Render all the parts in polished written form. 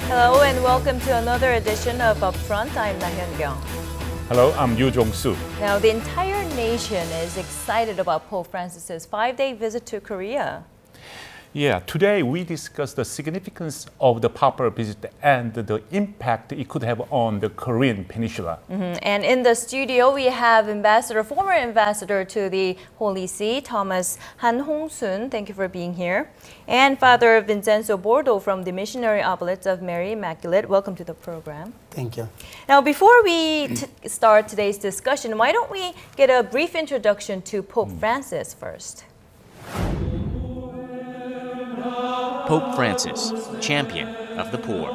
Hello and welcome to another edition of UpFront. I'm Na-Hyun-kyung. Hello, I'm Yoo Jong-soo. Now, the entire nation is excited about Pope Francis's 5-day visit to Korea. Yeah, today we discuss the significance of the papal visit and the impact it could have on the Korean peninsula. And in the studio, we have former ambassador to the Holy See, Thomas Han Hong-soon. Thank you for being here. And Father Vincenzo Bordo from the Missionary Oblates of Mary Immaculate. Welcome to the program. Thank you. Now, before we start today's discussion, why don't we get a brief introduction to Pope Francis first? Pope Francis, champion of the poor.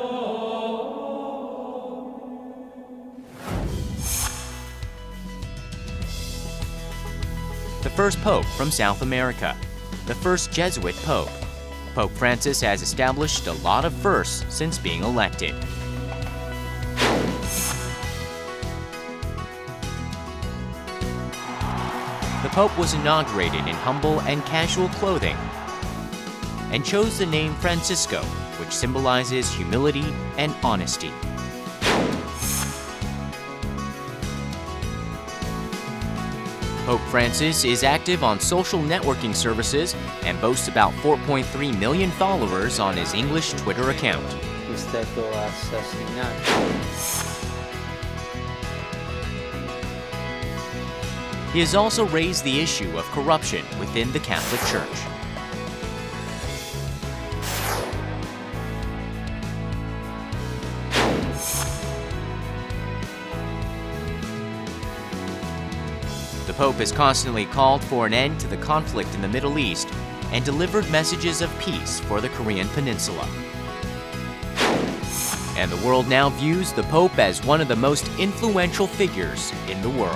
The first pope from South America, the first Jesuit pope. Pope Francis has established a lot of firsts since being elected. The Pope was inaugurated in humble and casual clothing and chose the name Francisco, which symbolizes humility and honesty. Pope Francis is active on social networking services and boasts about 4.3 million followers on his English Twitter account. He has also raised the issue of corruption within the Catholic Church. The Pope has constantly called for an end to the conflict in the Middle East and delivered messages of peace for the Korean peninsula. And the world now views the Pope as one of the most influential figures in the world.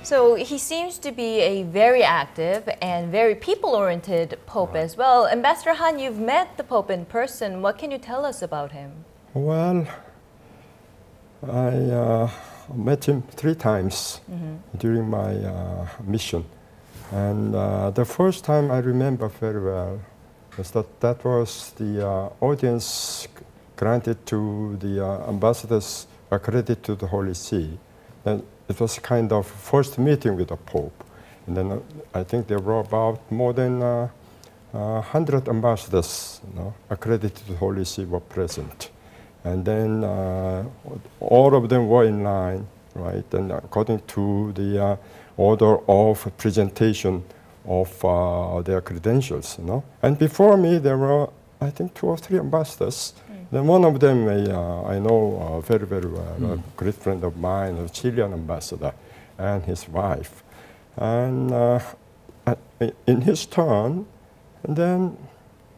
So he seems to be a very active and very people-oriented Pope as well. Ambassador Han, you've met the Pope in person. What can you tell us about him? Well, I met him 3 times during my mission. And the first time I remember very well was that was the audience granted to the ambassadors accredited to the Holy See. And it was kind of first meeting with the Pope. And then I think there were about more than 100 ambassadors accredited to the Holy See were present. And then all of them were in line, right? And according to the order of presentation of their credentials, And before me, there were, I think, 2 or 3 ambassadors. Then one of them I know very, very well, a great friend of mine, a Chilean ambassador, and his wife. And in his turn, and then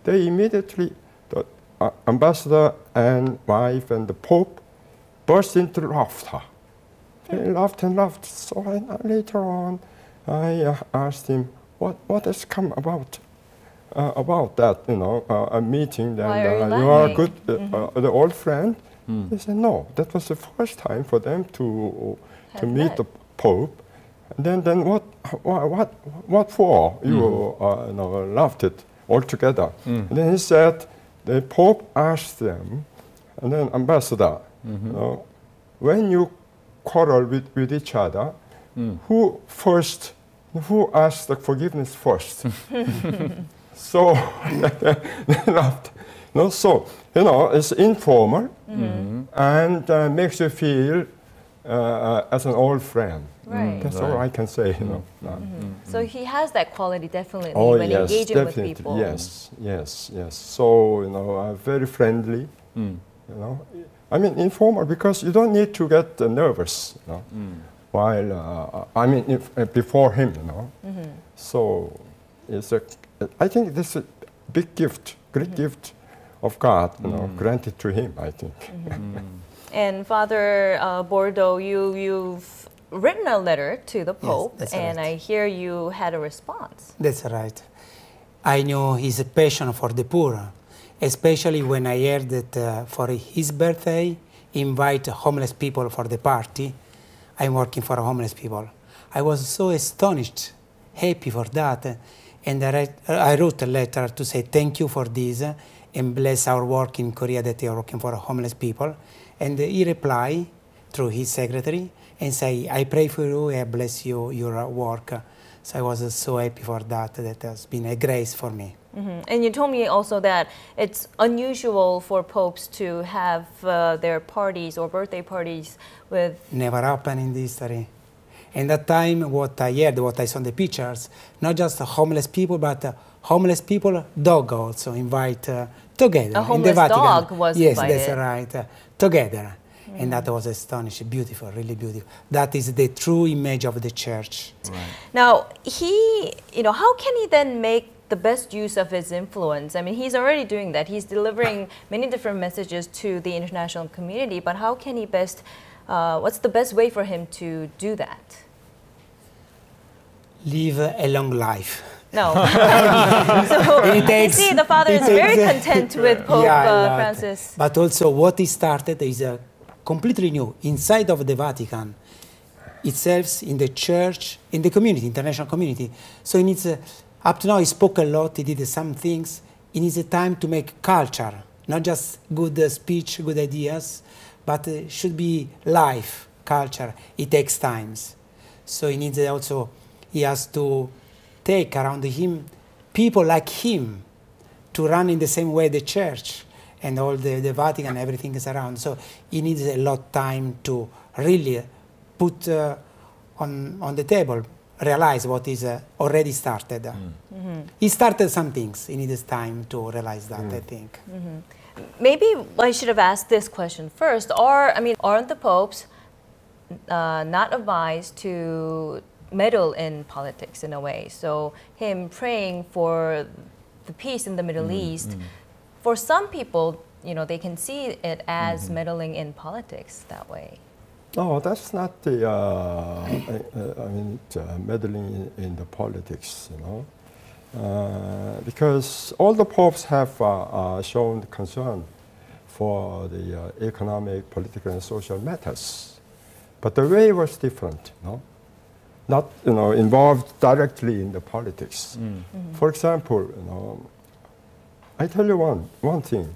they immediately, the ambassador and wife and the Pope burst into laughter. They laughed and laughed. So later on, I asked him, what has come about that, a meeting, and you are good, the old friend. He said, no, that was the first time for them to meet the Pope. And then what for? You laughed it all together. And then he said, the Pope asked them, and then ambassador, when you quarrel with each other, who asked the forgiveness first? So they laughed. So it's informal and makes you feel as an old friend. Right. That's all I can say. So he has that quality definitely when engaging definitely. with people. Yes. So very friendly. I mean informal because you don't need to get nervous. While before him. So it's I think this is a big gift, great gift of God, granted to him, I think. And Father Bordo, you've written a letter to the Pope, yes, and right. I hear you had a response. That's right. I know his passion for the poor, especially when I heard that for his birthday, he invite homeless people for the party. I'm working for homeless people. I was so astonished, happy for that, And I wrote a letter to say thank you for this and bless our work in Korea that they are working for homeless people. And he replied through his secretary and say, I pray for you, I bless you, your work. So I was so happy for that. That has been a grace for me. Mm-hmm. And you told me also that it's unusual for popes to have their parties or birthday parties with... Never happened in the history. And that time, what I heard, what I saw in the pictures, not just homeless people, but homeless people, dog also invite together. A in homeless the Vatican. dog was invited. Yes, that's right, together. And that was astonishing, beautiful, really beautiful. That is the true image of the church. Right. Now, how can he then make the best use of his influence? I mean, he's already doing that. He's delivering many different messages to the international community, but how can he best, what's the best way for him to do that? Live a long life. No. So you see, the father is very content with Pope Francis. But also what he started is completely new inside of the Vatican itself, in the church, in the community, international community. So he needs, up to now he spoke a lot, he did some things. He needs a time to make culture, not just good speech, good ideas, but it should be life, culture. It takes time. So he needs also, he has to take around him people like him to run in the same way the church and all the Vatican, everything is around. So he needs a lot of time to really put on the table, realize what is already started. Mm-hmm. He started some things. He needs time to realize that, I think. Mm-hmm. Maybe I should have asked this question first. Aren't the popes not advised to meddle in politics in a way? So him praying for the peace in the Middle East, for some people, they can see it as meddling in politics that way. No, that's not the, meddling in the politics, because all the popes have shown concern for the economic, political, and social matters. But the way was different, not involved directly in the politics. For example, I tell you one thing.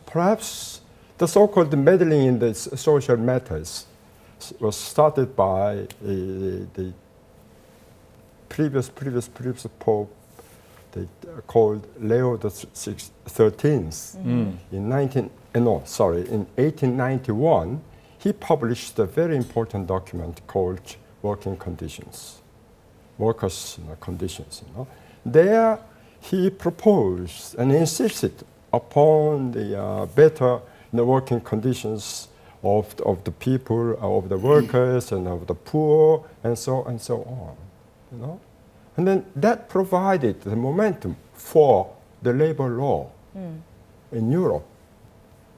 Perhaps the so-called meddling in the social matters was started by the previous pope, called Leo XIII. In 1891. He published a very important document called Working Conditions, Workers' Conditions. There he proposed and insisted upon the better working conditions of the people, of the workers, and of the poor, and so on. And then that provided the momentum for the labor law in Europe.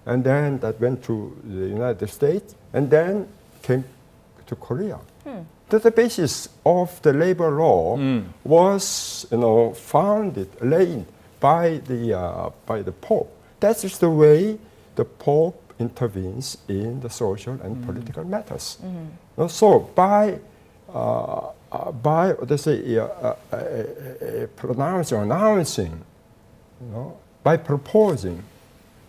And then that went to the United States, and then came to Korea. The basis of the labor law was, laid by the Pope. That is the way the Pope intervenes in the social and political matters. So by let's say announcing, by proposing,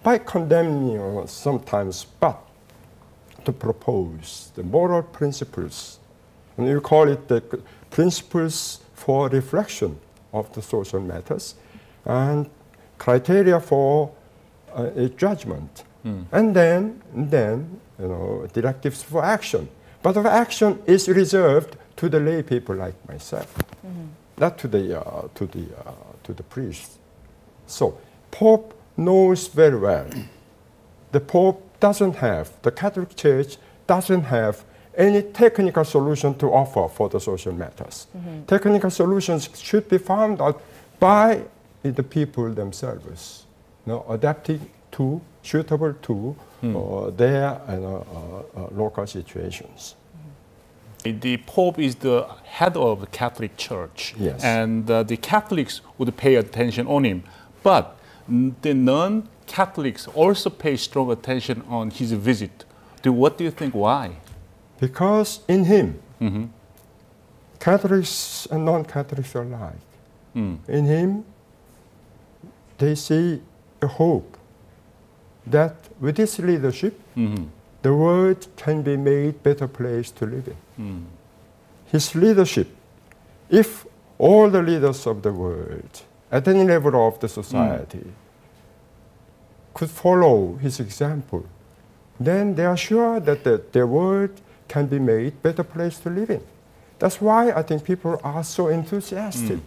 by condemning sometimes, but to propose the moral principles. And you call it the principles for reflection of the social matters and criteria for a judgment. And then directives for action. But the action is reserved to the lay people like myself, not to the priests. So Pope knows very well. The Pope doesn't have, the Catholic Church doesn't have any technical solution to offer for the social matters. Technical solutions should be found out by the people themselves, adapting to, suitable to their local situations. The Pope is the head of the Catholic Church, yes. And the Catholics would pay attention on him. But the non-Catholics also pay strong attention on his visit. What do you think? Why? Because in him, Catholics and non-Catholics alike. In him, they see a hope that with his leadership, the world can be made better place to live in. His leadership, if all the leaders of the world, at any level of the society, could follow his example, then they are sure that the world can be made better place to live in. That's why I think people are so enthusiastic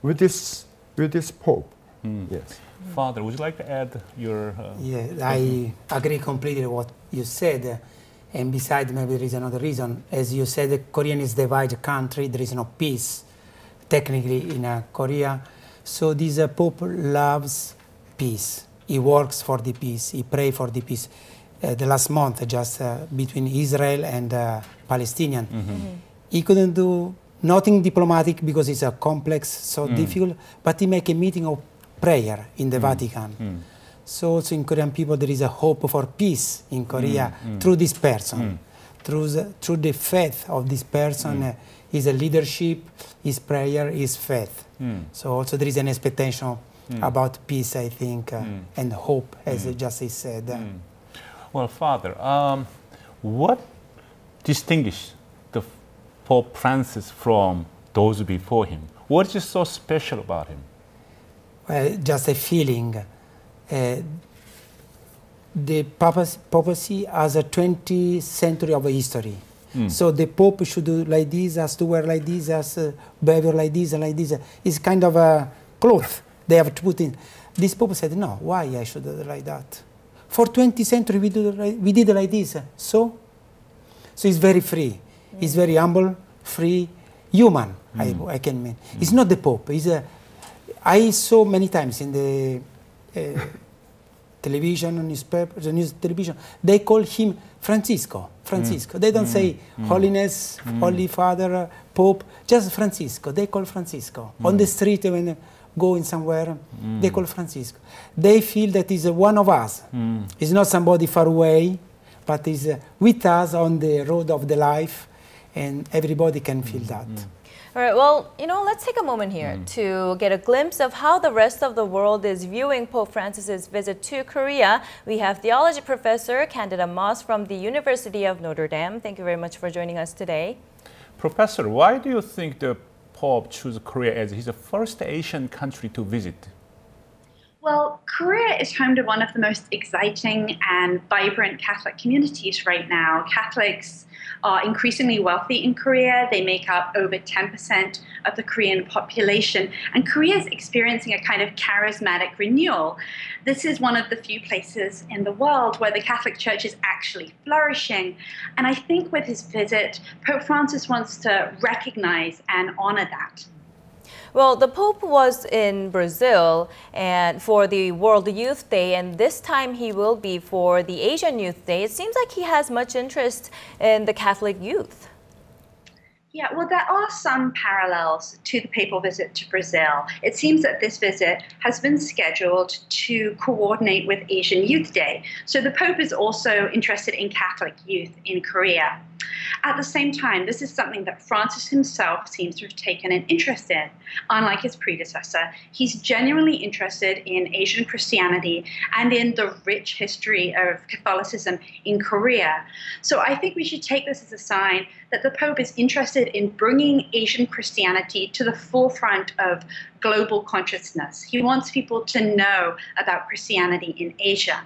with this Pope. Yes. Father, would you like to add your... Yeah, I agree completely with what you said. And besides, maybe there is another reason. As you said, Korea is a divided country. There is no peace, technically, in Korea. So this Pope loves peace. He works for the peace. He prays for the peace. The last month, just between Israel and Palestinian, he couldn't do nothing diplomatic because it's a complex, so difficult. But he make a meeting of prayer in the Vatican. So also in Korean people there is a hope for peace in Korea through this person, through the faith of this person, his leadership, his prayer, his faith. So also there is an expectation about peace, I think, and hope, as Justice said. Well, Father, what distinguishes the Pope Francis from those before him? What is so special about him? Well, just a feeling. The papacy has a 20th century of history. So the Pope should do like this, has to wear like this, has behavior like this and like this. It's kind of a cloth they have to put in. This Pope said, no, why I should do it like that? For 20th century we did it like this. So he's very free. He's very humble, free, human, I can mean. It's not the Pope. I saw many times in the television, newspaper, the news television, they call him Francisco. Francisco. They don't say Holiness, Holy Father, Pope, just Francisco. They call Francisco. On the street, when going somewhere, they call Francisco. They feel that he's one of us. He's not somebody far away, but he's with us on the road of the life, and everybody can feel that. All right, well, let's take a moment here to get a glimpse of how the rest of the world is viewing Pope Francis's visit to Korea. We have theology professor Candida from the University of Notre Dame. Thank you very much for joining us today. Professor, why do you think the Pope chose Korea as his first Asian country to visit? Well, Korea is home to one of the most exciting and vibrant Catholic communities right now. Catholics are increasingly wealthy in Korea. They make up over 10% of the Korean population. And Korea is experiencing a kind of charismatic renewal. This is one of the few places in the world where the Catholic Church is actually flourishing. And I think with his visit, Pope Francis wants to recognize and honor that. Well, the Pope was in Brazil and for the World Youth Day, and this time he will be for the Asian Youth Day. It seems like he has much interest in the Catholic youth. Yeah, well, there are some parallels to the papal visit to Brazil. It seems that this visit has been scheduled to coordinate with Asian Youth Day. So the Pope is also interested in Catholic youth in Korea. At the same time, this is something that Francis himself seems to have taken an interest in. Unlike his predecessor, he's genuinely interested in Asian Christianity and in the rich history of Catholicism in Korea. So I think we should take this as a sign that the Pope is interested in bringing Asian Christianity to the forefront of global consciousness. He wants people to know about Christianity in Asia.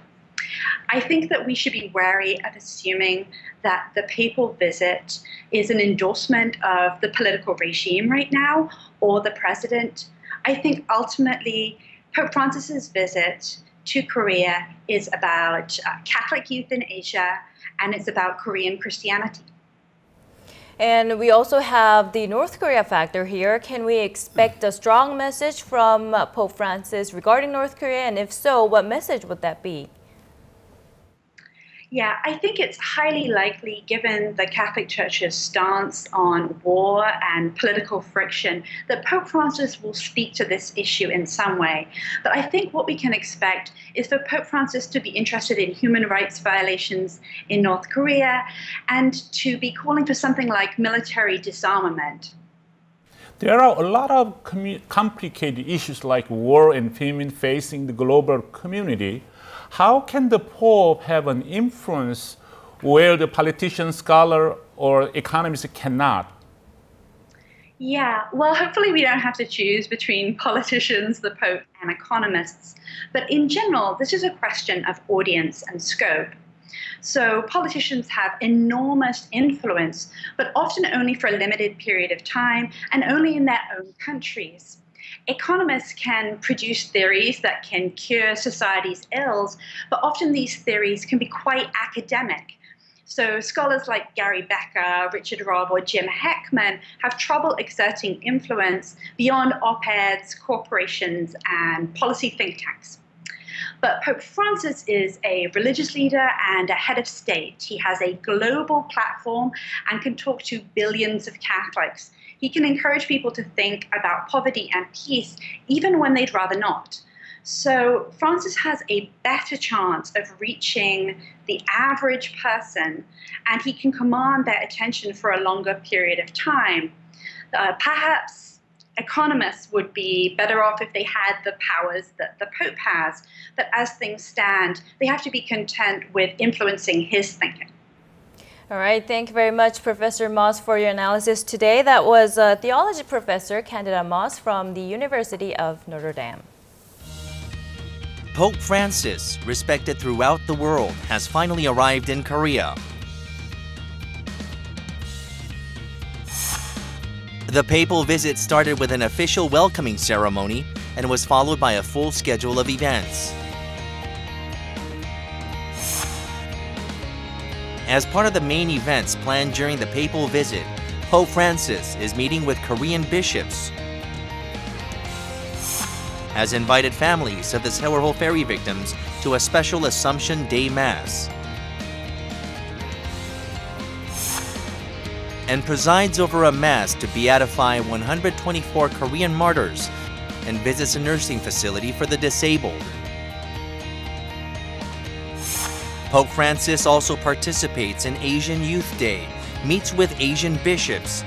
I think that we should be wary of assuming that the papal visit is an endorsement of the political regime right now or the president. I think ultimately Pope Francis's visit to Korea is about Catholic youth in Asia, and it's about Korean Christianity. And we also have the North Korea factor here. Can we expect a strong message from Pope Francis regarding North Korea? And if so, what message would that be? Yeah, I think it's highly likely, given the Catholic Church's stance on war and political friction, that Pope Francis will speak to this issue in some way. But I think what we can expect is for Pope Francis to be interested in human rights violations in North Korea and to be calling for something like military disarmament. There are a lot of complicated issues like war and famine facing the global community. How can the Pope have an influence where the politician, scholar, or economist cannot? Yeah, well, hopefully we don't have to choose between politicians, the Pope, and economists. But in general, this is a question of audience and scope. So politicians have enormous influence, but often only for a limited period of time and only in their own countries. Economists can produce theories that can cure society's ills, but often these theories can be quite academic. So scholars like Gary Becker, Richard Robb, or Jim Heckman have trouble exerting influence beyond op-eds, corporations, and policy think tanks. But Pope Francis is a religious leader and a head of state. He has a global platform and can talk to billions of Catholics. He can encourage people to think about poverty and peace, even when they'd rather not. So Francis has a better chance of reaching the average person, and he can command their attention for a longer period of time. Perhaps economists would be better off if they had the powers that the Pope has, but as things stand, they have to be content with influencing his thinking. All right, thank you very much, Professor Moss, for your analysis today. That was theology professor Candida Moss from the University of Notre Dame. Pope Francis, respected throughout the world, has finally arrived in Korea. The papal visit started with an official welcoming ceremony and was followed by a full schedule of events. As part of the main events planned during the papal visit, Pope Francis is meeting with Korean bishops, has invited families of the Sewol ferry victims to a special Assumption Day Mass, and presides over a Mass to beatify 124 Korean martyrs and visits a nursing facility for the disabled. Pope Francis also participates in Asian Youth Day, meets with Asian bishops,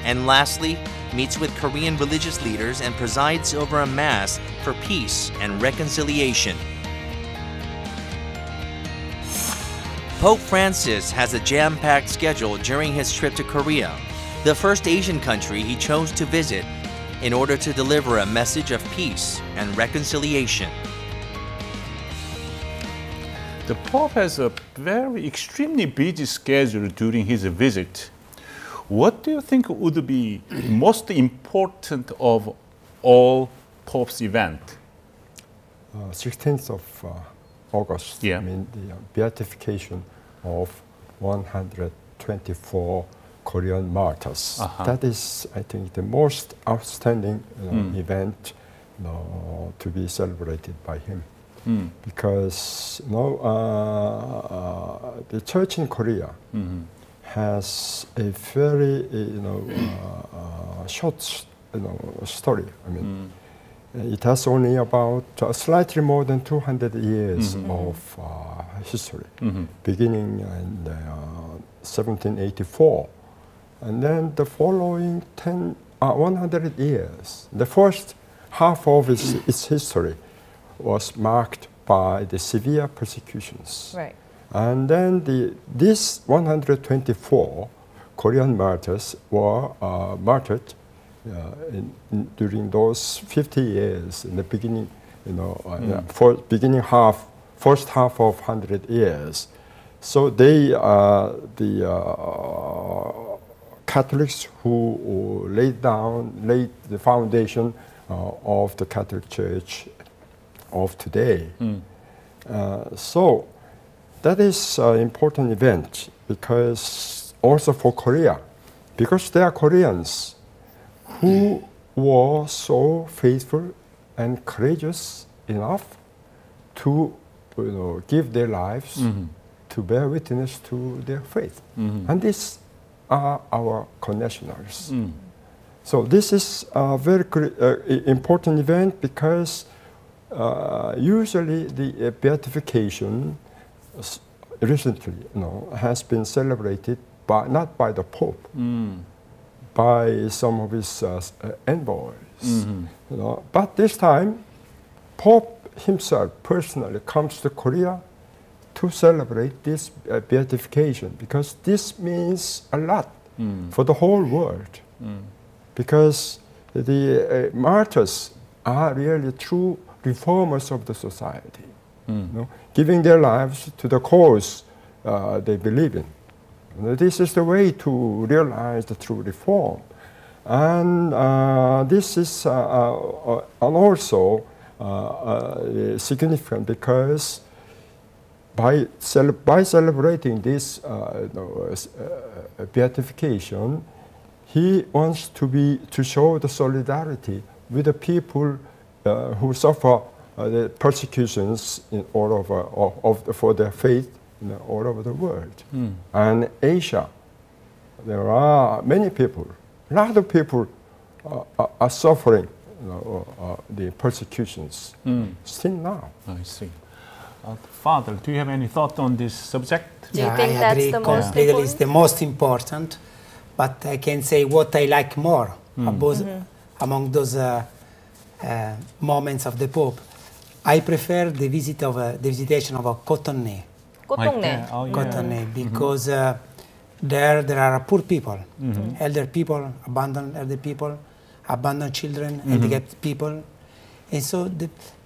and lastly, meets with Korean religious leaders and presides over a Mass for peace and reconciliation. Pope Francis has a jam-packed schedule during his trip to Korea, the first Asian country he chose to visit in order to deliver a message of peace and reconciliation. The Pope has a very extremely busy schedule during his visit. What do you think would be most important of all Pope's event? 16th of August, Yeah. I mean the beatification of 124 Korean martyrs. That is, I think, the most outstanding event to be celebrated by him. Because the church in Korea has a very short story. I mean, it has only about slightly more than 200 years of history, beginning in 1784, and then the following 100 years. The first half of its history was marked by the severe persecutions. Right. And then these 124 Korean martyrs were martyred during those 50 years in the beginning, first half of 100 years. So they the Catholics who laid the foundation of the Catholic Church of today. So that is an important event because also for Korea, because they are Koreans who were so faithful and courageous enough to give their lives to bear witness to their faith. And these are our connationals. So this is a very important event because usually the beatification recently has been celebrated not by the Pope, by some of his envoys. You know. But this time, Pope himself personally comes to Korea to celebrate this beatification, because this means a lot for the whole world. Because the martyrs are really true reformers of the society, you know, giving their lives to the cause they believe in. You know, this is the way to realize the true reform. And this is also significant because by celebrating this beatification, he wants to show the solidarity with the people who suffer the persecutions in all over for their faith all over the world. And Asia, there are many people, a lot of people are suffering the persecutions still now. I see. Father, do you have any thought on this subject? Do you think I that's agree the most completely. important? It's the most important, but I can say what I like more among those moments of the Pope. I prefer the visitation of a Cotonnet. Cotonnet. Oh, yeah. Cotonnet, because there are poor people, elder people, abandoned elder people, abandoned children, handicapped people. And so,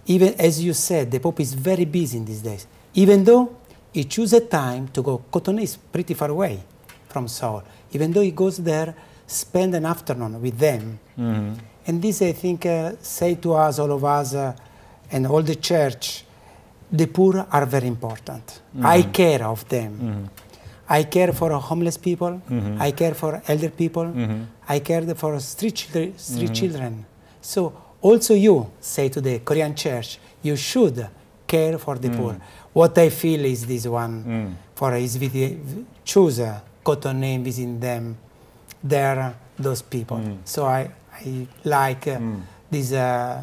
even as you said, the Pope is very busy in these days. Even though he chooses a time to go, Cotonnet is pretty far away from Seoul. Even though he goes there, spend an afternoon with them. And this, I think, say to us, all of us, and all the church, the poor are very important. I care of them. I care for homeless people. I care for elder people. I care for street children. So also you say to the Korean church, you should care for the poor. What I feel is this one, for his choose Cotonnet and visit them, there, those people. So I like this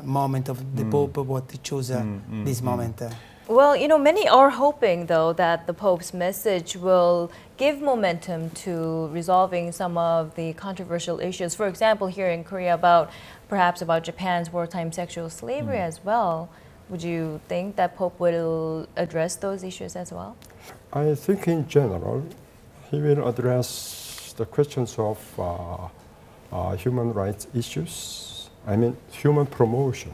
moment of the Pope, what he chose this moment. Well, you know, many are hoping, though, that the Pope's message will give momentum to resolving some of the controversial issues. For example, here in Korea, perhaps about Japan's wartime sexual slavery as well. Would you think that Pope will address those issues as well? I think in general, he will address the questions of human rights issues. I mean, human promotion.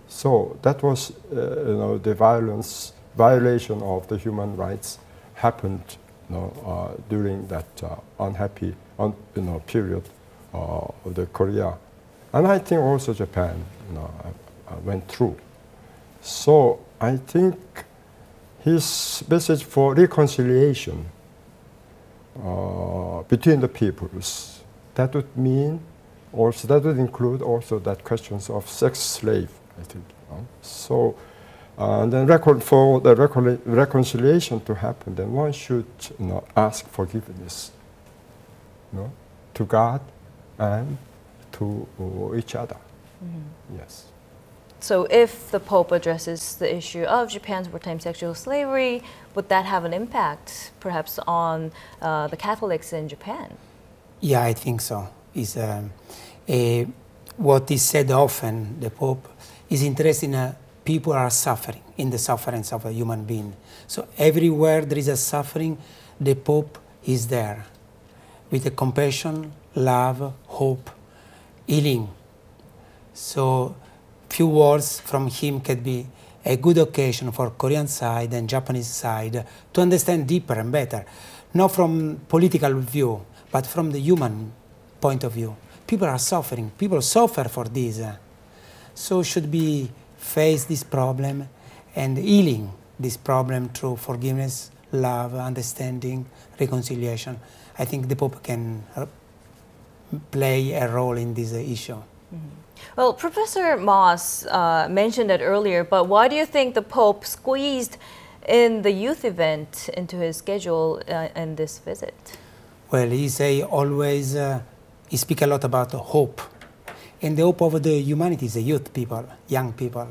So that was, the violation of the human rights happened, during that unhappy, period of the Korea, and I think also Japan, went through. So I think his message for reconciliation between the peoples, that would mean also that would include also that questions of sex slave. I think. So, and then for the reconciliation to happen, then one should ask forgiveness to God and to each other. Yes. So if the Pope addresses the issue of Japan's wartime sexual slavery, would that have an impact perhaps on the Catholics in Japan? Yeah, I think so. Is what is said often, the Pope is interested in people are suffering, in the sufferings of a human being. So everywhere there is a suffering, the Pope is there with a compassion, love, hope, healing. So few words from him can be a good occasion for Korean side and Japanese side to understand deeper and better, not from political view, but from the human point of view. People are suffering, people suffer for this. So should be face this problem and healing this problem through forgiveness, love, understanding, reconciliation. I think the Pope can play a role in this issue. Well, Professor Moss mentioned it earlier, but why do you think the Pope squeezed in the youth event into his schedule in this visit? Well, he say always, he speak a lot about hope. And the hope of the humanity is the youth people, young people.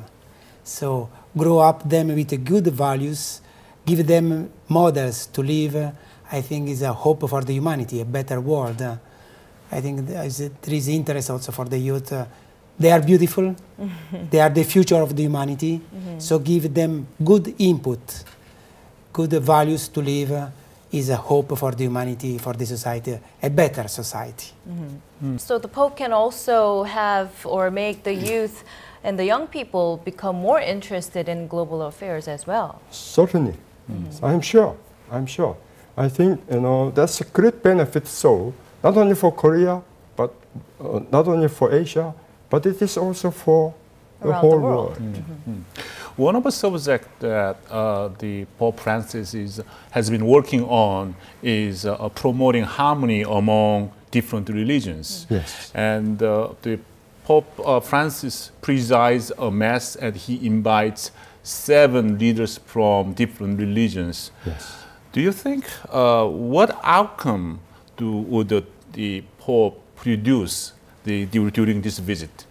So grow up them with good values, give them models to live. I think is a hope for the humanity, a better world. I think there is interest also for the youth. They are beautiful. They are the future of the humanity. So give them good input, good values to live. Is a hope for the humanity, for the society, a better society. So the Pope can also have or make the youth and the young people become more interested in global affairs as well. Certainly, I'm sure. I think that's a great benefit. So not only for Korea, but not only for Asia, but it is also for the whole world. One of the subjects that the Pope Francis has been working on is promoting harmony among different religions. Yes. And the Pope Francis presides a mass and he invites 7 leaders from different religions. Yes. Do you think what outcome would the Pope produce during this visit?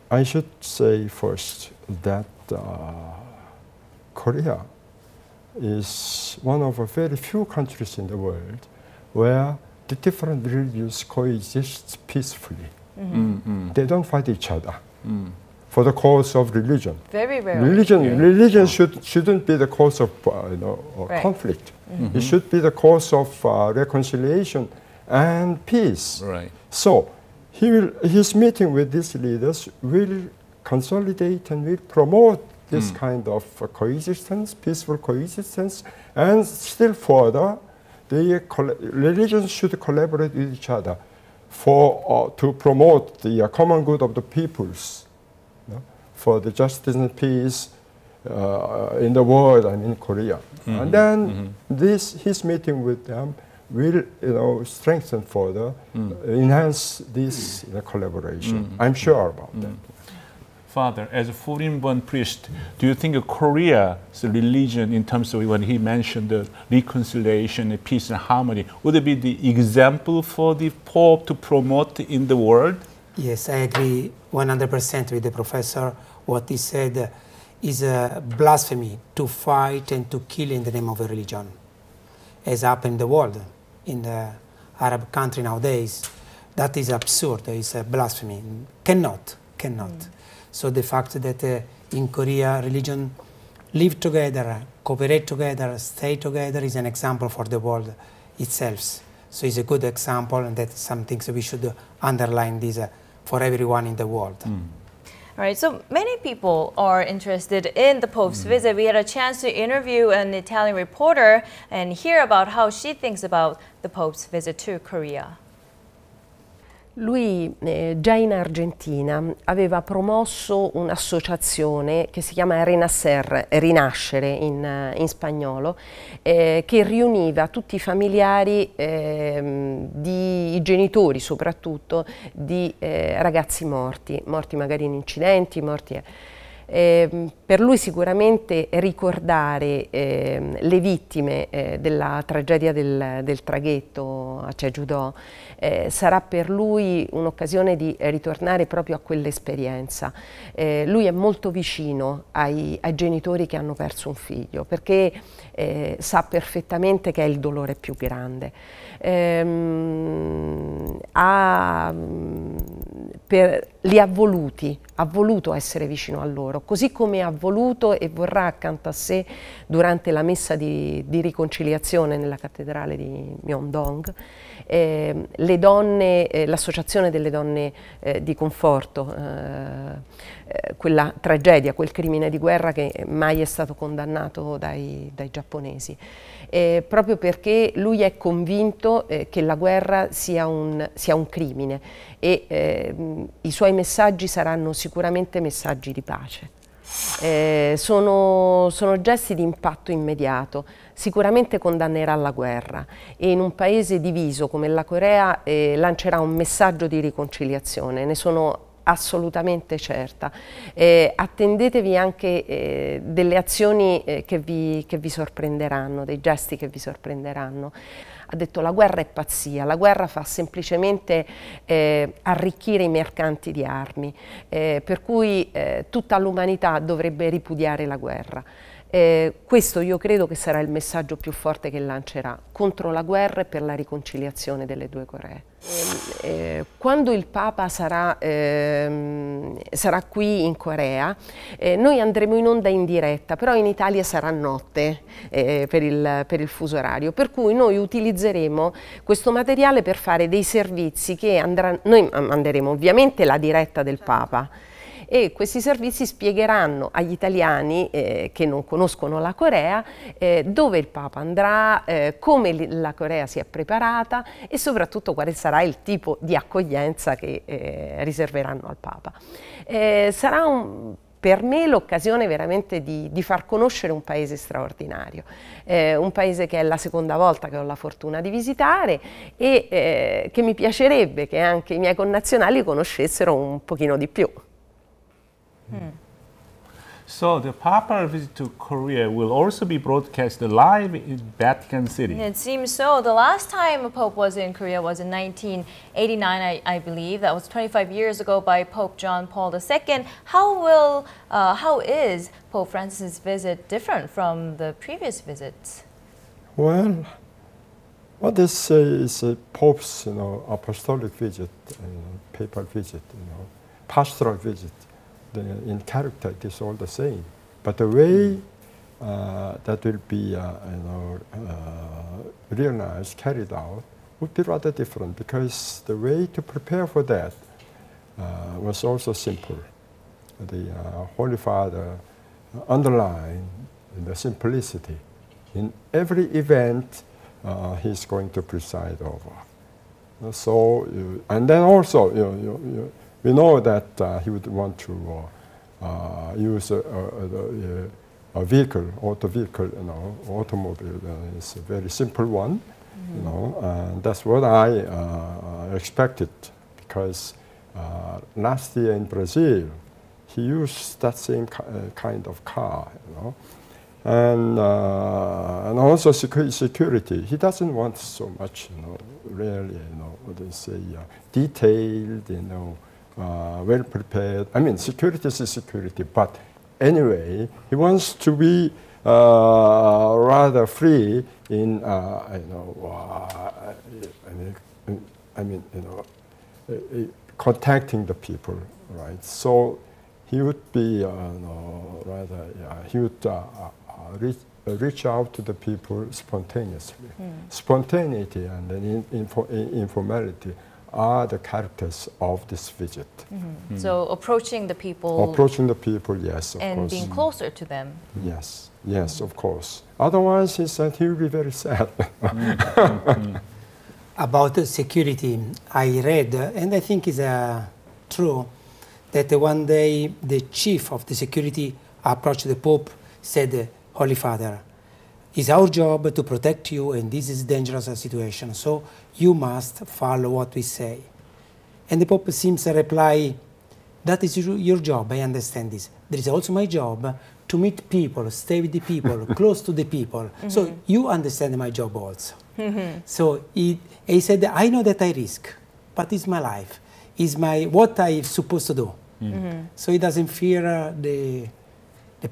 I should say first that Korea is one of a very few countries in the world where the different religions coexist peacefully. They don't fight each other for the cause of religion. Very rarely. Religion shouldn't be the cause of conflict. It should be the cause of reconciliation and peace. Right. So his meeting with these leaders will consolidate and will promote this kind of coexistence, peaceful coexistence, and still further, the religions should collaborate with each other to promote the common good of the peoples, for the justice and peace in the world and in Korea. And then his meeting with them will strengthen further, enhance this collaboration. I'm sure about that. Father, as a foreign-born priest, do you think Korea's religion, in terms of when he mentioned the reconciliation, peace and harmony, would it be the example for the Pope to promote in the world? Yes, I agree 100% with the professor. What he said is a blasphemy to fight and to kill in the name of a religion, as happened in the world, in the Arab country nowadays. That is absurd. It's a blasphemy. Cannot. So the fact that in Korea religion live together, cooperate together, stay together is an example for the world itself. So it's a good example, and that's some things we should underline this for everyone in the world. All right, so many people are interested in the Pope's visit. We had a chance to interview an Italian reporter and hear about how she thinks about the Pope's visit to Korea. Lui già in Argentina aveva promosso un'associazione che si chiama Renacer, rinascere in spagnolo, che riuniva tutti i familiari, i genitori soprattutto, di ragazzi morti magari in incidenti, morti. Per lui sicuramente ricordare le vittime della tragedia del traghetto a Jeju-do sarà per lui un'occasione di ritornare proprio a quell'esperienza. Lui è molto vicino ai genitori che hanno perso un figlio, perché sa perfettamente che è il dolore più grande. Li ha voluto essere vicino a loro, così come ha voluto e vorrà accanto a sé durante la messa di riconciliazione nella cattedrale di Myeongdong le donne, l'associazione delle donne di conforto, quella tragedia, quel crimine di guerra che mai è stato condannato dai giapponesi. Proprio perché lui è convinto che la guerra sia un crimine e i suoi messaggi saranno sicuramente messaggi di pace. Sono gesti di impatto immediato, sicuramente condannerà la guerra e in un paese diviso come la Corea lancerà un messaggio di riconciliazione, ne sono assolutamente certa. Attendetevi anche delle azioni che vi sorprenderanno, dei gesti che vi sorprenderanno. Ha detto la guerra è pazzia, la guerra fa semplicemente arricchire i mercanti di armi, per cui tutta l'umanità dovrebbe ripudiare la guerra. Questo io credo che sarà il messaggio più forte che lancerà contro la guerra e per la riconciliazione delle due Coree. Quando il Papa sarà qui in Corea, noi andremo in onda in diretta, però in Italia sarà notte per il fuso orario, per cui noi utilizzeremo questo materiale per fare dei servizi che noi manderemo ovviamente la diretta del Papa, e questi servizi spiegheranno agli italiani che non conoscono la Corea dove il Papa andrà, come la Corea si è preparata e soprattutto quale sarà il tipo di accoglienza che riserveranno al Papa. Sarà per me l'occasione veramente di far conoscere un paese straordinario, un paese che è la seconda volta che ho la fortuna di visitare e che mi piacerebbe che anche i miei connazionali conoscessero un pochino di più. So the papal visit to Korea will also be broadcast live in Vatican City. It seems so. The last time a Pope was in Korea was in 1989, I believe. That was 25 years ago by Pope John Paul II. How is Pope Francis' visit different from the previous visits? Well, what they say is a Pope's, apostolic visit, papal visit, pastoral visit. In character, it is all the same, but the way that will be, realized, carried out, would be rather different, because the way to prepare for that was also simple. The Holy Father underlined the simplicity. In every event, he's going to preside over. So, and then also, we know that he would want to use a vehicle, automobile. It's a very simple one, and that's what I expected, because last year in Brazil, he used that same kind of car, and also security. He doesn't want so much, really, what they say, detailed, well prepared. I mean, security is security, but anyway, he wants to be rather free in, contacting the people, right? So he would be he would reach out to the people spontaneously. Spontaneity and then informality are the characters of this visit. So approaching the people. Approaching the people, yes, of course. And being closer to them. Yes, yes, of course. Otherwise, he said he will be very sad. About security, I read, and I think it's true, that one day the chief of the security approached the Pope, said, Holy Father, it's our job to protect you, and this is a dangerous situation, so you must follow what we say. And the Pope seems to reply, that is your job, I understand this. There is also my job to meet people, stay with the people, close to the people. So you understand my job also. So he said, I know that I risk, but it's my life. It's what I'm supposed to do. So he doesn't fear the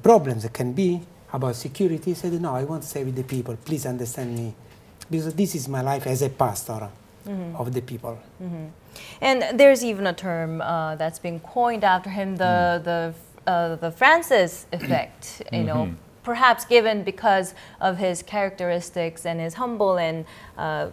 problems that can be about security. He said, no, I want to stay with the people. Please understand me. Because this is my life as a pastor of the people. And there's even a term that's been coined after him, the Francis effect, perhaps given because of his characteristics and his humble and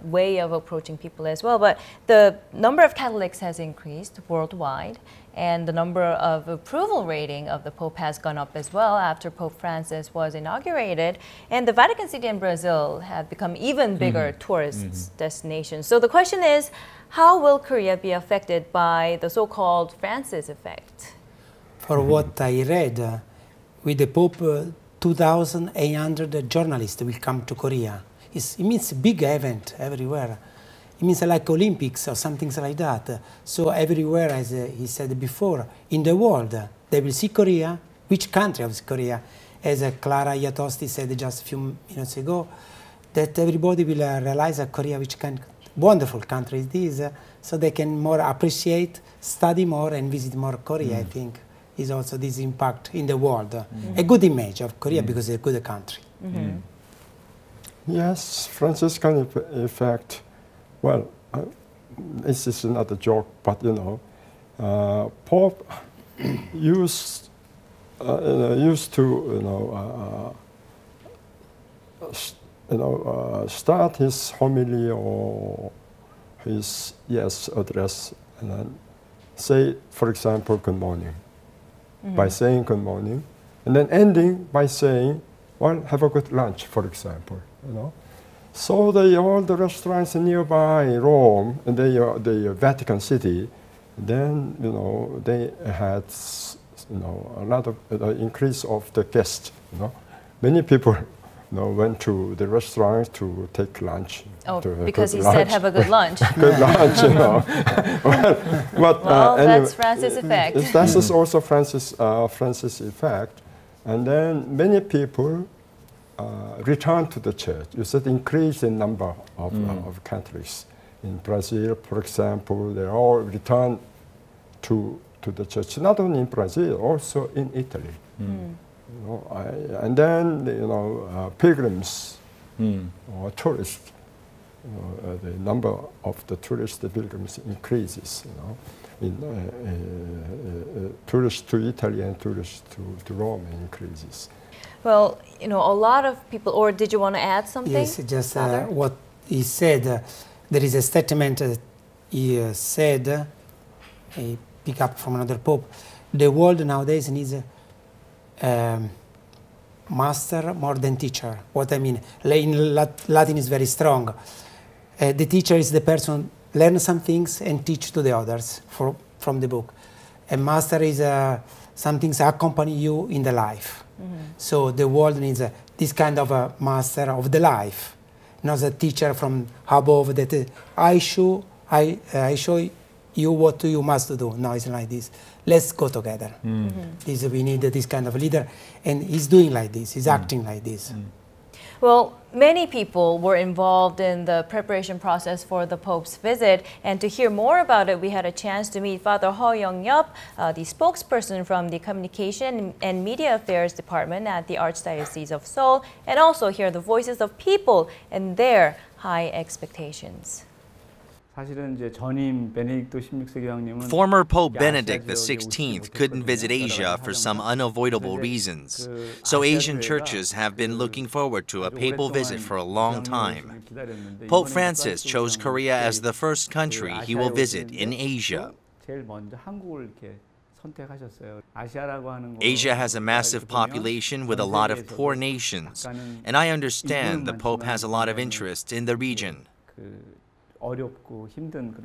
way of approaching people as well. But the number of Catholics has increased worldwide, and the number of approval rating of the Pope has gone up as well after Pope Francis was inaugurated. And the Vatican City and Brazil have become even bigger tourist destinations. So the question is, how will Korea be affected by the so-called Francis effect? For what I read, with the Pope, 2,800 journalists will come to Korea. It means a big event everywhere. It means like Olympics or something like that. So everywhere, as he said before, in the world, they will see Korea. Which country of Korea? As Clara Iatosti said just a few minutes ago, that everybody will realize that Korea, which wonderful country it is, so they can more appreciate, study more, and visit more Korea, I think. is also this impact in the world. A good image of Korea because it's a good country. Yes, Franciscan effect. Well, this is not a joke, but you know, Pope used to start his homily or his address and then say, for example, good morning, by saying good morning, and then ending by saying, well, have a good lunch, for example, you know. So all the restaurants nearby Rome and the Vatican City, then they had a lot of increase of the guests. Many people went to the restaurant to take lunch. Oh, because he said have a good lunch. Good lunch, Well, anyway, that's Francis' effect. That is also Francis' effect. And then many people return to the church. You said increase in number of Catholics. In Brazil, for example, they all return to the church. Not only in Brazil, also in Italy. And then pilgrims or tourists. The number of the tourist pilgrims increases. Tourists to Italy and tourists to Rome increases. Well, a lot of people, or did you want to add something? Yes, just what he said. There is a statement he said, he picked up from another pope. The world nowadays needs master more than teacher. What I mean, in Latin is very strong. The teacher is the person learn some things and teach to the others from the book. A master is some things accompany you in the life. So the world needs this kind of a master of the life, not a teacher from above that I show you what you must do. No, it's like this. Let's go together. We need this kind of leader, and he's doing like this. He's acting like this. Well, many people were involved in the preparation process for the Pope's visit, and to hear more about it, we had a chance to meet Father Ho Young-yup, the spokesperson from the Communication and Media Affairs Department at the Archdiocese of Seoul, and also hear the voices of people and their high expectations. Former Pope Benedict XVI couldn't visit Asia for some unavoidable reasons, so Asian churches have been looking forward to a papal visit for a long time. Pope Francis chose Korea as the first country he will visit in Asia. Asia has a massive population with a lot of poor nations, and I understand the Pope has a lot of interest in the region.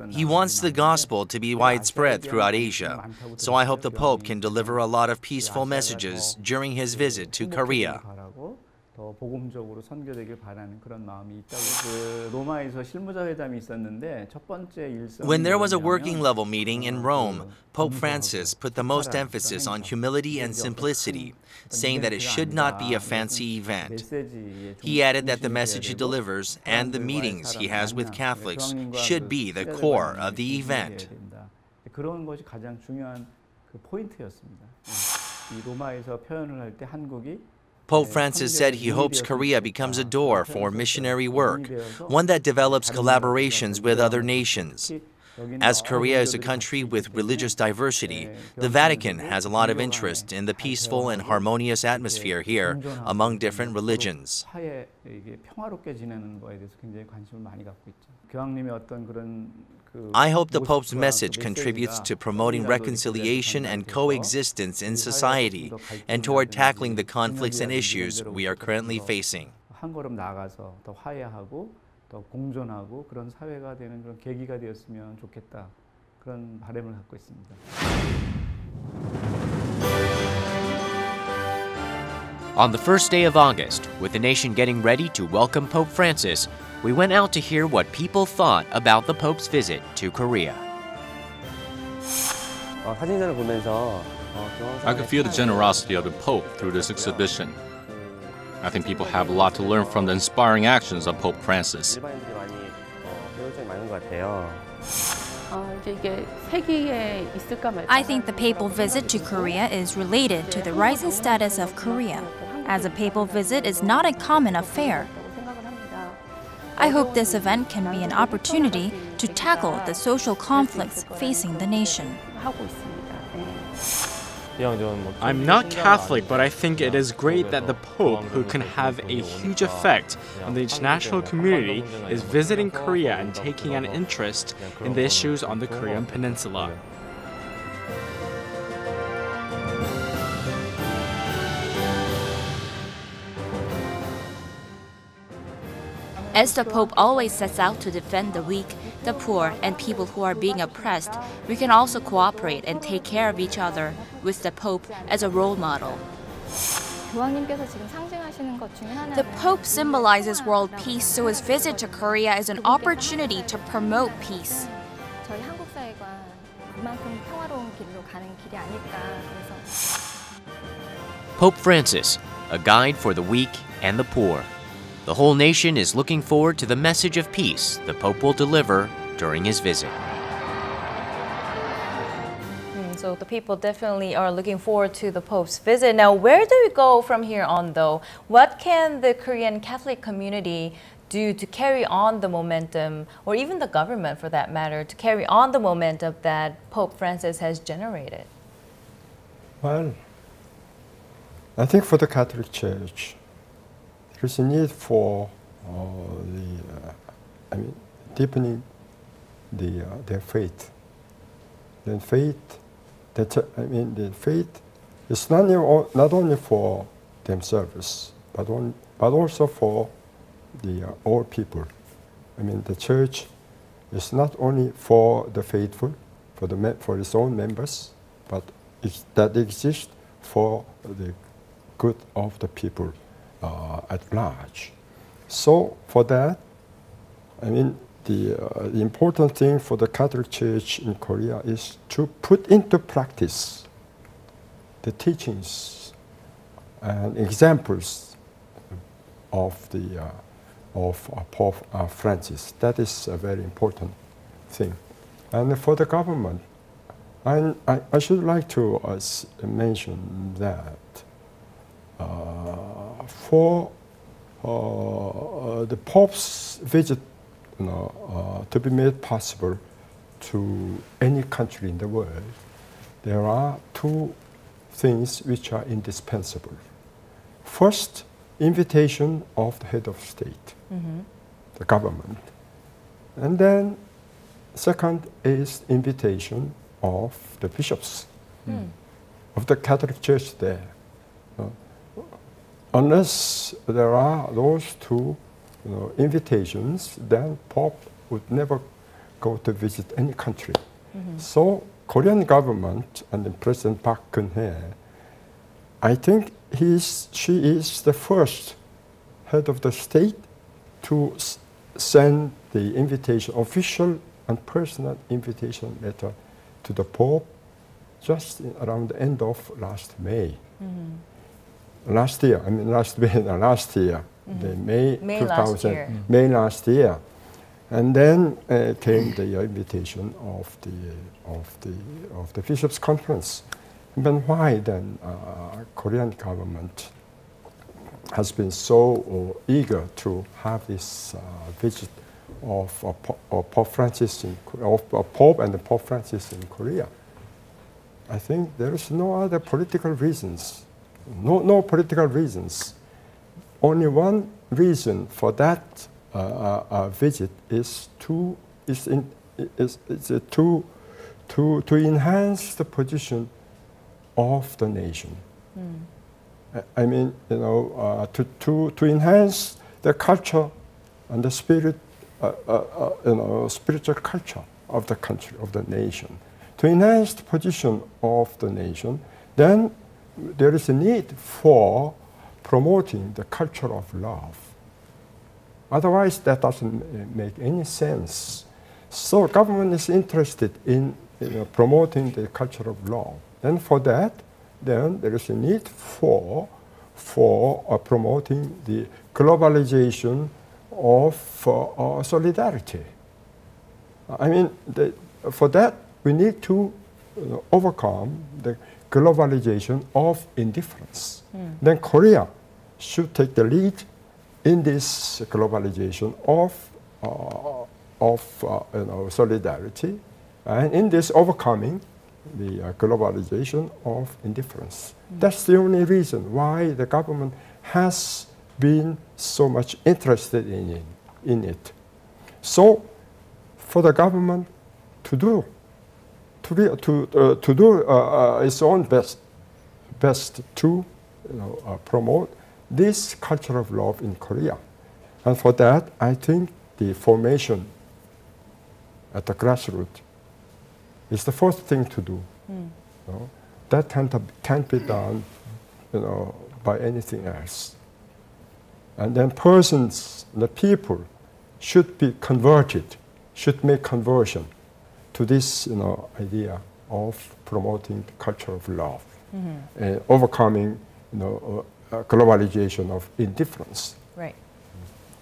He wants the gospel to be widespread throughout Asia, so I hope the Pope can deliver a lot of peaceful messages during his visit to Korea. When there was a working level meeting in Rome, Pope Francis put the most emphasis on humility and simplicity, saying that it should not be a fancy event. He added that the message he delivers and the meetings he has with Catholics should be the core of the event. Pope Francis said he hopes Korea becomes a door for missionary work, one that develops collaborations with other nations. As Korea is a country with religious diversity, the Vatican has a lot of interest in the peaceful and harmonious atmosphere here among different religions. I hope the Pope's message contributes to promoting reconciliation and coexistence in society and toward tackling the conflicts and issues we are currently facing. On the first day of August, with the nation getting ready to welcome Pope Francis, we went out to hear what people thought about the Pope's visit to Korea. I could feel the generosity of the Pope through this exhibition. I think people have a lot to learn from the inspiring actions of Pope Francis. I think the papal visit to Korea is related to the rising status of Korea, as a papal visit is not a common affair. I hope this event can be an opportunity to tackle the social conflicts facing the nation. I'm not Catholic, but I think it is great that the Pope, who can have a huge effect on the international community, is visiting Korea and taking an interest in the issues on the Korean peninsula. As the Pope always sets out to defend the weak, the poor, and people who are being oppressed, we can also cooperate and take care of each other with the Pope as a role model. The Pope symbolizes world peace, so his visit to Korea is an opportunity to promote peace. Pope Francis, a guide for the weak and the poor. The whole nation is looking forward to the message of peace the Pope will deliver during his visit. So the people definitely are looking forward to the Pope's visit. Now, where do we go from here on, though? What can the Korean Catholic community do to carry on the momentum, or even the government for that matter, to carry on the momentum that Pope Francis has generated? Well, I think for the Catholic Church, there's a need for deepening their faith. Then the faith is not only for themselves, but also for all people. I mean, the church is not only for the faithful, for its own members, but that exists for the good of the people at large. So for that, I mean, the important thing for the Catholic Church in Korea is to put into practice the teachings and examples of Pope Francis. That is a very important thing. And for the government, I should like to mention that for the Pope's visit to be made possible to any country in the world, there are two things which are indispensable. First, invitation of the head of state, the government. And then second is invitation of the bishops of the Catholic Church there. Unless there are those two invitations, then Pope would never go to visit any country. So Korean government and President Park Geun-hye, I think she is the first head of the state to send the invitation, official and personal invitation letter to the Pope just around the end of last May. Last year, the May 2000, May last year. And then came the invitation of the Bishops' Conference. But why then Korean government has been so eager to have this visit of Pope Francis Pope and the Pope Francis in Korea? I think there is no other political reasons. No political reasons. Only one reason for that visit is to enhance the position of the nation. I mean, to enhance the culture and the spirit, spiritual culture of the country, of the nation. To enhance the position of the nation, then there is a need for promoting the culture of love. Otherwise, that doesn't make any sense. So government is interested in promoting the culture of love. And for that, then there is a need for promoting the globalization of solidarity. I mean, for that, we need to overcome the globalization of indifference. Then Korea should take the lead in this globalization of solidarity, and in this overcoming the globalization of indifference. That's the only reason why the government has been so much interested in it. So, for the government to do its own best to promote this culture of love in Korea, and for that, I think the formation at the grassroots is the first thing to do. That can't be done, by anything else. And then persons, the people, should be converted, should make conversion to this, idea of promoting the culture of love, overcoming, globalization of indifference. Right.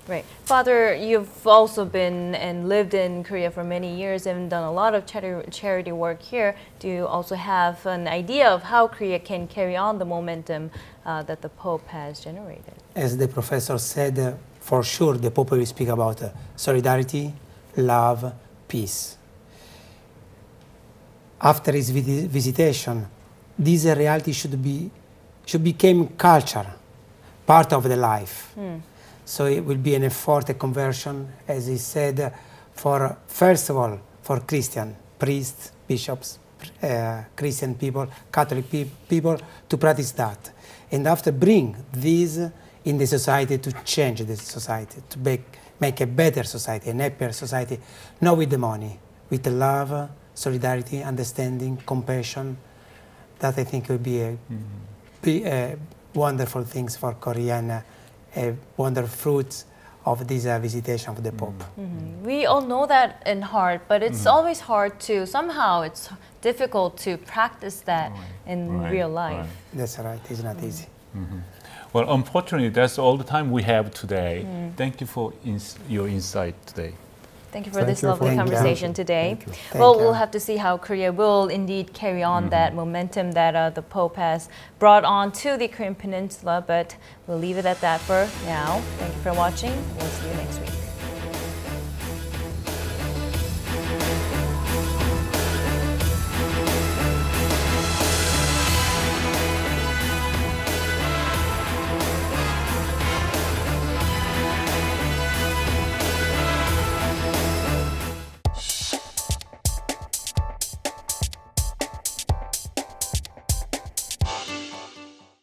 Right. Father, you've also been and lived in Korea for many years and done a lot of charity work here. Do you also have an idea of how Korea can carry on the momentum that the Pope has generated? As the professor said, for sure the Pope will speak about solidarity, love, peace. After his visitation, this reality should become culture, part of the life. So it will be an effort, a conversion, as he said, for, first of all, for Christian priests, bishops, Christian people, Catholic people, to practice that. And after bring this in the society to change the society, to make a better society, a happier society, not with the money, with the love, solidarity, understanding, compassion. That I think will be a wonderful things for Korea and a wonderful fruits of this visitation of the Pope. We all know that in heart, but it's always hard to, somehow it's difficult to practice that in real life. That's right, it's not easy. Well, unfortunately, that's all the time we have today. Thank you for your insight today. Thank you for this lovely conversation today. Well, we'll have to see how Korea will indeed carry on that momentum that the Pope has brought on to the Korean Peninsula, but we'll leave it at that for now. Thank you for watching. We'll see you next week.